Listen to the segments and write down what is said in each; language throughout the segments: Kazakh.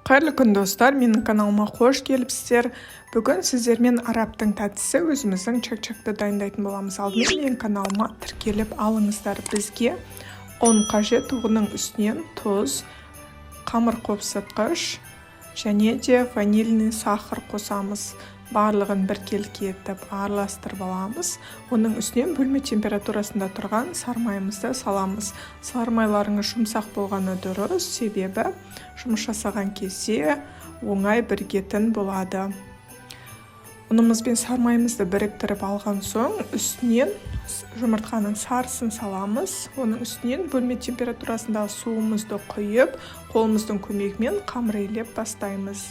Қайырлы күн достар, менің каналыма қош келіпсіздер. Бүгін сіздермен араптың тәттісі өзіміздің чак-чакты дайындайтын боламыз. Алдымен менің каналыма тіркеліп алыңыздар. Бізге ұн қажет, оның үстінен тұз, қамыр қопсытқыш және де ванильный сахар қосамыз. Барлығын біркелкі етіп араластырып аламыз. Оның үстінен бөлме температурасында тұрған сармайымызды саламыз. Сармайларыңыз жұмсақ болғаны дұрыс, себебі жұмыс жасаған кезде оңай бірігетін болады. Ұнымыз бен сармайымызды біріктіріп алған соң, үстінен жұмыртқаның сарысын саламыз. Оның үстінен бөлме температурасындағы суымызды құйып, қолымыздың көмегімен қамыр илеп бастаймыз.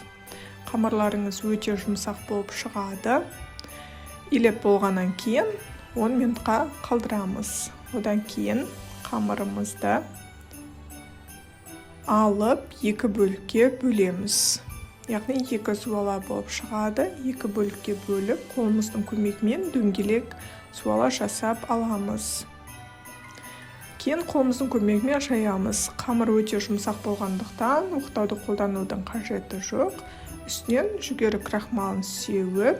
Қамырларыңыз өте жұмсақ болып шығады. Илеп болғаннан кейін 10 минутқа қалдырамыз. Одан кейін қамырымызды алып екі бөлікке бөлеміз. Яғни екі суала болып шығады. Екі бөлікке бөліп, қолымыздың көмегімен дөңгелек суала жасап аламыз. Кейін қолымыздың көмегімен жаямыз. Қамыр өте жұмсақ болғандықтан оқтауды қолданудың қажеті жоқ. Үстінен жүгері крахмалын сеуіп,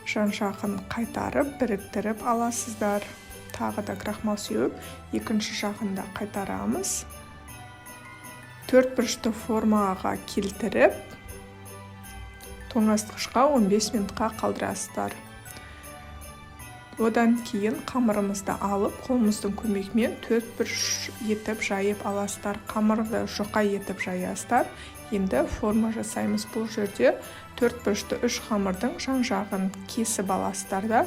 жан-жағын қайтарып, біріктіріп аласыздар. Тағы да крахмал сеуіп, екінші жағында қайтарамыз. Төртбұрышты формаға келтіріп, тоңазытқышқа 15 минутқа қалдырасыздар. Одан кейін қамырымызды алып, қолымыздың көмегімен төртбұрыш етіп жайып аласыздар. Қамырды жұқа етіп жаясыздар. Енді форма жасаймыз. Бұл жерде төртбұрышты үш қамырдың жан-жағын кесіп аласыздар да,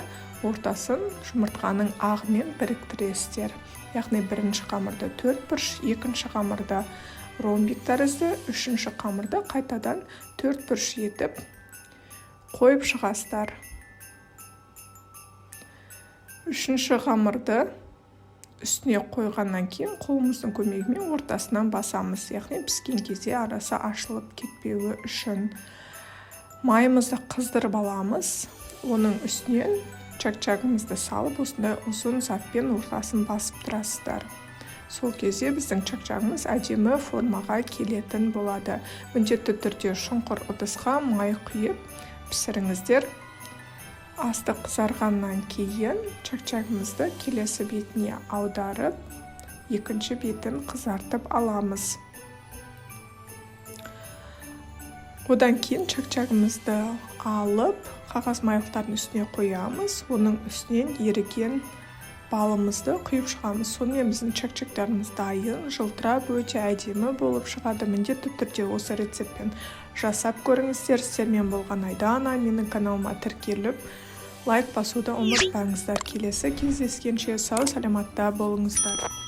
ортасын жұмыртқаның ағымен біріктіресіздер. Яғни бірінші қамырды төртбұрыш, екінші қамырды ромбик тәрізді, үшінші қамырды қайтадан төртбұрыш етіп қойып шығасыздар. Үшінші қамырды үстіне қойғаннан кейін қолымыздың көмегімен ортасынан басамыз. Яғни піскен кезде арасы ашылып кетпеуі үшін. Майымызды қыздырып аламыз. Оның үстінен чак-чагымызды салып, осындай ұзын затпен ортасын басып тұрасыздар. Сол кезде біздің чак-чагымыз әдемі формаға келетін болады. Міндетті түрде шұңқыр ыдысқа май құйып пісіріңіздер. Асты қызарғаннан кейін чак-чагымызды келесі бетіне аударып, екінші бетін қызартып аламыз. Одан кейін чак-чагымызды алып, қағаз майлықтардың үстіне қоямыз. Оның үстінен еріген балымызды құйып шығамыз. Сонымен біздің чак-чактарымыз дайын, жылтырап өте әдемі болып шығады. Міндетті түрде осы рецептпен жасап көріңіздер. Сіздермен болған Айдана, менің каналыма тіркеліп, лайк басуды ұмытпаңыздар. Келесі кездескенше сау саламатта болыңыздар.